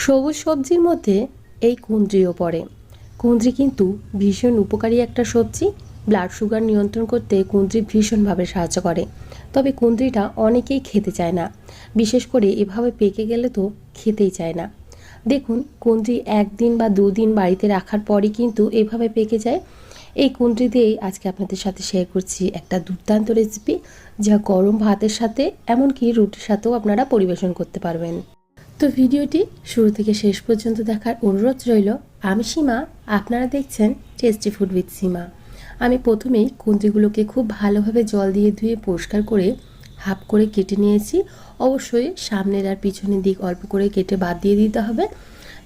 সবুজ সবজির মধ্যে এই কুঁদরিও পড়ে। কুঁদরি কিন্তু ভীষণ উপকারী একটা সবজি। ব্লাড সুগার নিয়ন্ত্রণ করতে কুঁদরি ভীষণভাবে সাহায্য করে। তবে কুঁদরিটা অনেকেই খেতে চায় না, বিশেষ করে এভাবে পেকে গেলে তো খেতেই চায় না। দেখুন, কুঁদরি একদিন বা দুদিন বাড়িতে রাখার পরই কিন্তু এভাবে পেকে যায়। এই কুঁদরি দিয়েই আজকে আপনাদের সাথে শেয়ার করছি একটা দুর্দান্ত রেসিপি, যা গরম ভাতের সাথে এমনকি রুটির সাথেও আপনারা পরিবেশন করতে পারবেন। তো ভিডিওটি শুরু থেকে শেষ পর্যন্ত দেখার অনুরোধ রইল। আমি সীমা, আপনারা দেখছেন টেস্টি ফুড উইথ সীমা। আমি প্রথমেই কুঁদরিগুলোকে খুব ভালোভাবে জল দিয়ে ধুয়ে পরিষ্কার করে হাফ করে কেটে নিয়েছি। অবশ্যই সামনের আর পিছনের দিক অল্প করে কেটে বাদ দিয়ে দিতে হবে।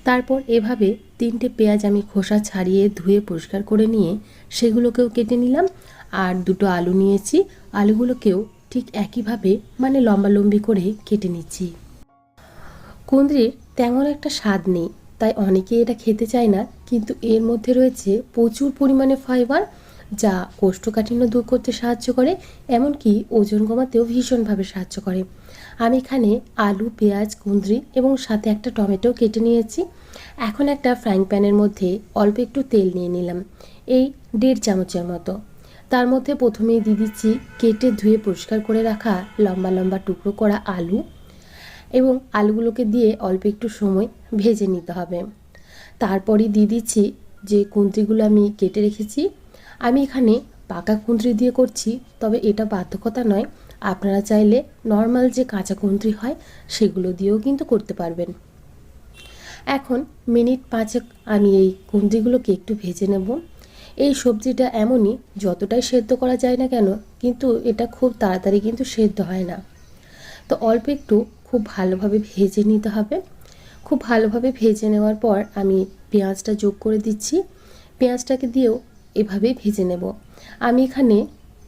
তারপর এভাবে 3টে পেঁয়াজ আমি খোসা ছাড়িয়ে ধুয়ে পরিষ্কার করে নিয়ে সেগুলোকেও কেটে নিলাম। আর 2টো আলু নিয়েছি, আলুগুলোকেও ঠিক একইভাবে লম্বালম্বি করে কেটে নিচ্ছি। কুঁদরির তেমন একটা স্বাদ নেই, তাই অনেকেই এটা খেতে চায় না, কিন্তু এর মধ্যে রয়েছে প্রচুর পরিমাণে ফাইবার, যা কোষ্ঠকাঠিন্য দূর করতে সাহায্য করে, এমনকি ওজন কমাতেও ভীষণভাবে সাহায্য করে। আমি এখানে আলু, পেঁয়াজ, কুঁদরি এবং সাথে একটা টমেটো কেটে নিয়েছি। এখন একটা ফ্রাইং প্যানের মধ্যে অল্প একটু তেল নিয়ে নিলাম, এই 1.5 চামচের মতো। তার মধ্যে প্রথমেই দিয়ে দিচ্ছি কেটে ধুয়ে পরিষ্কার করে রাখা লম্বা লম্বা টুকরো করা আলু, এবং আলুগুলোকে দিয়ে অল্প একটু সময় ভেজে নিতে হবে। তারপরই দিয়ে দিচ্ছি যে কুঁদরিগুলো আমি কেটে রেখেছি। আমি এখানে পাকা কুঁদরি দিয়ে করছি, তবে এটা বাধ্যকতা নয়, আপনারা চাইলে নর্মাল যে কাঁচা কুঁদরি হয় সেগুলো দিয়েও কিন্তু করতে পারবেন। এখন মিনিট 5 আমি এই কুঁদরিগুলোকে একটু ভেজে নেব। এই সবজিটা এমনই, যতটাই সেদ্ধ করা যায় না কেন, কিন্তু এটা খুব তাড়াতাড়ি কিন্তু সেদ্ধ হয় না। তো অল্প একটু খুব ভালোভাবে ভেজে নিতে হবে। খুব ভালোভাবে ভেজে নেওয়ার পর আমি পেঁয়াজটা যোগ করে দিচ্ছি। পেঁয়াজটাকে দিয়েও এভাবেই ভেজে নেব। আমি এখানে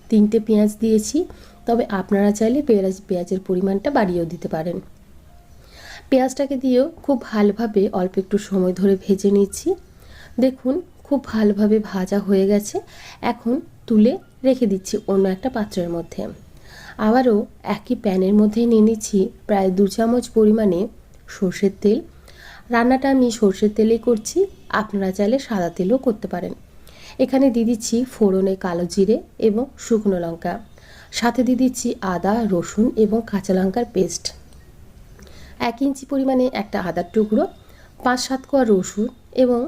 3টে পেঁয়াজ দিয়েছি, তবে আপনারা চাইলে পেঁয়াজের পরিমাণটা বাড়িয়েও দিতে পারেন। পেঁয়াজটাকে দিয়েও খুব ভালোভাবে অল্প একটু সময় ধরে ভেজে নিচ্ছি। দেখুন, খুব ভালোভাবে ভাজা হয়ে গেছে। এখন তুলে রেখে দিচ্ছি অন্য একটা পাত্রের মধ্যে। আবারও একই প্যানের মধ্যে নিয়ে নিচ্ছি প্রায় 2 চামচ পরিমাণে সর্ষের তেল। রান্নাটা আমি সর্ষের তেলেই করছি, আপনারা চাইলে সাদা তেলও করতে পারেন। এখানে দিয়ে দিচ্ছি ফোড়নে কালো জিরে এবং শুকনো লঙ্কা, সাথে দিয়ে দিচ্ছি আদা, রসুন এবং কাঁচা লঙ্কার পেস্ট। 1 ইঞ্চি পরিমাণে একটা আদার টুকরো, 5-7 কোয়া রসুন এবং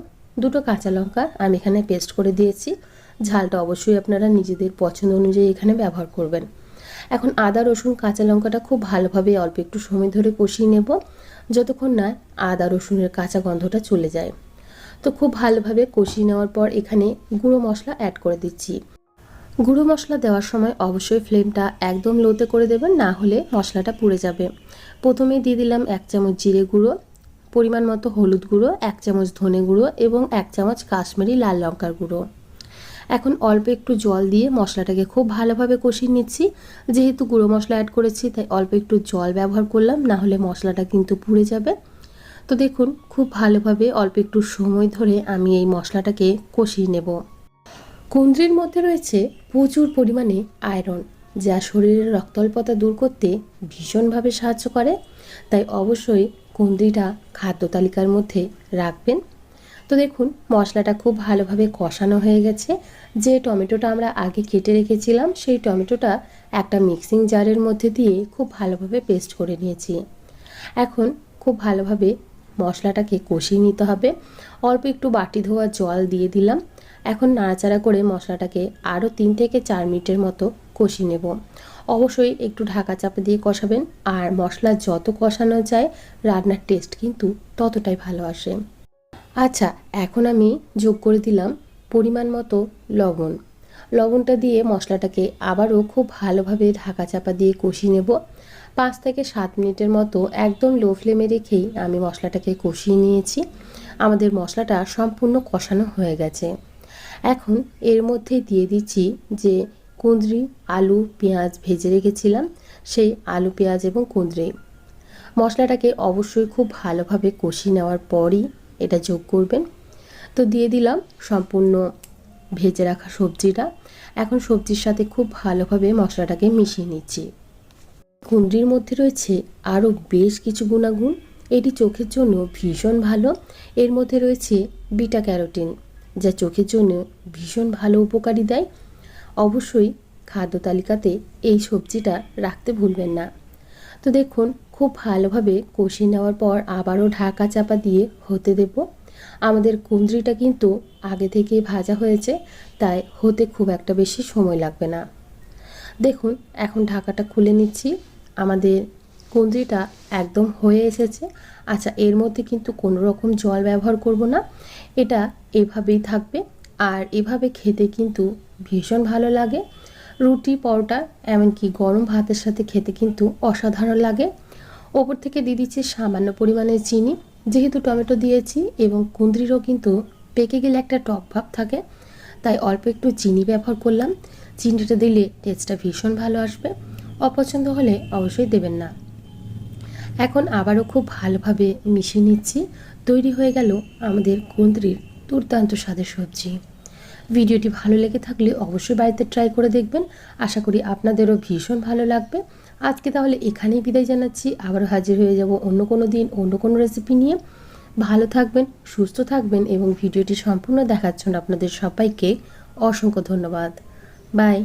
2টো কাঁচা লঙ্কা আমি এখানে পেস্ট করে দিয়েছি। ঝালটা অবশ্যই আপনারা নিজেদের পছন্দ অনুযায়ী এখানে ব্যবহার করবেন। এখন আদা, রসুন, কাঁচা লঙ্কাটা খুব ভালোভাবে অল্প একটু সময় ধরে কষিয়ে নেব, যতক্ষণ না আদা রসুনের কাঁচা গন্ধটা চলে যায়। তো খুব ভালোভাবে কষিয়ে নেওয়ার পর এখানে গুঁড়ো মশলা অ্যাড করে দিচ্ছি। গুঁড়ো মশলা দেওয়ার সময় অবশ্যই ফ্লেমটা একদম লোতে করে দেবেন, না হলে মশলাটা পুড়ে যাবে। প্রথমে দিয়ে দিলাম 1 চামচ জিরে গুঁড়ো, পরিমাণ মতো হলুদ গুঁড়ো, 1 চামচ ধনে গুঁড়ো এবং 1 চামচ কাশ্মীরি লাল লঙ্কার গুঁড়ো। এখন অল্প একটু জল দিয়ে মশলাটাকে খুব ভালোভাবে কষিয়ে নিচ্ছি। যেহেতু গুঁড়ো মশলা অ্যাড করেছি, তাই অল্প একটু জল ব্যবহার করলাম, না হলে মশলাটা কিন্তু পুড়ে যাবে। তো দেখুন, খুব ভালোভাবে অল্প একটু সময় ধরে আমি এই মশলাটাকে কষিয়ে নেব। কুঁদরির মধ্যে রয়েছে প্রচুর পরিমাণে আয়রন, যা শরীরের রক্তাল্পতা দূর করতে ভীষণভাবে সাহায্য করে, তাই অবশ্যই কুঁদরিটা খাদ্য তালিকার মধ্যে রাখবেন। তো দেখুন, মশলাটা খুব ভালোভাবে কষানো হয়ে গেছে। যে টমেটোটা আমরা আগে কেটে রেখেছিলাম, সেই টমেটোটা একটা মিক্সিং জারের মধ্যে দিয়ে খুব ভালোভাবে পেস্ট করে নিয়েছি। এখন খুব ভালোভাবে মশলাটাকে কষিয়ে নিতে হবে। অল্প একটু বাটি ধোয়া জল দিয়ে দিলাম। এখন নাড়াচাড়া করে মশলাটাকে আরও 3 থেকে 4 মিনিটের মতো কষিয়ে নেব। অবশ্যই একটু ঢাকা চাপা দিয়ে কষাবেন, আর মশলা যত কষানো যায় রান্নার টেস্ট কিন্তু ততটাই ভালো আসে। আচ্ছা, এখন আমি যোগ করে দিলাম পরিমাণ মতো লবণ। লবণটা দিয়ে মশলাটাকে আবারও খুব ভালোভাবে ঢাকা চাপা দিয়ে কষিয়ে নেব। 5 থেকে 7 মিনিটের মতো একদম লো ফ্লেমে রেখেই আমি মশলাটাকে কষিয়ে নিয়েছি। আমাদের মশলাটা সম্পূর্ণ কষানো হয়ে গেছে। এখন এর মধ্যে দিয়ে দিচ্ছি যে কুঁদরি, আলু, পেঁয়াজ ভেজে রেখেছিলাম, সেই আলু, পেঁয়াজ এবং কুঁদরি। মশলাটাকে অবশ্যই খুব ভালোভাবে কষিয়ে নেওয়ার পরই এটা যোগ করবেন। তো দিয়ে দিলাম সম্পূর্ণ ভেজে রাখা সবজিটা। এখন সবজির সাথে খুব ভালোভাবে মশলাটাকে মিশিয়ে নিচ্ছি। কুঁদরির মধ্যে রয়েছে আরও বেশ কিছু গুণাগুণ, এটি চোখের জন্য ভীষণ ভালো। এর মধ্যে রয়েছে বিটা ক্যারোটিন, যা চোখের জন্য ভীষণ ভালো উপকারী দেয়। অবশ্যই খাদ্য তালিকাতে এই সবজিটা রাখতে ভুলবেন না। তো দেখুন, খুব ভালোভাবে কষিয়ে নেওয়ার পর আবারও ঢাকা চাপা দিয়ে হতে দেব। আমাদের কুঁদরিটা কিন্তু আগে থেকেই ভাজা হয়েছে, তাই হতে খুব একটা বেশি সময় লাগবে না। দেখুন, এখন ঢাকাটা খুলে নিচ্ছি। আমাদের কুঁদরিটা একদম হয়ে এসেছে। আচ্ছা, এর মধ্যে কিন্তু কোনো রকম জল ব্যবহার করব না, এটা এভাবেই থাকবে। আর এভাবে খেতে কিন্তু ভীষণ ভালো লাগে। রুটি, পরোটা, এমনকি গরম ভাতের সাথে খেতে কিন্তু অসাধারণ লাগে। ওপর থেকে দিয়ে দিচ্ছি সামান্য পরিমাণে চিনি, যেহেতু টমেটো দিয়েছি এবং কুঁদরিরও কিন্তু পেকে গেলে একটা টক ভাব থাকে, তাই অল্প একটু চিনি ব্যবহার করলাম। চিনিটা দিলে টেস্টটা ভীষণ ভালো আসবে। অপছন্দ হলে অবশ্যই দেবেন না। এখন আবারও খুব ভালোভাবে মিশিয়ে নিচ্ছি। তৈরি হয়ে গেল আমাদের কুঁদরির দুর্দান্ত স্বাদের সবজি। ভিডিওটি ভালো লেগে থাকলে অবশ্যই বাড়িতে ট্রাই করে দেখবেন। আশা করি আপনাদেরও ভীষণ ভালো লাগবে। আজকে তাহলে এখানেই বিদায় জানাচ্ছি। আবারও হাজির হয়ে যাব অন্য কোনো দিন অন্য কোনো রেসিপি নিয়ে। ভালো থাকবেন, সুস্থ থাকবেন এবং ভিডিওটি সম্পূর্ণ দেখার জন্য আপনাদের সবাইকে অসংখ্য ধন্যবাদ। বাই।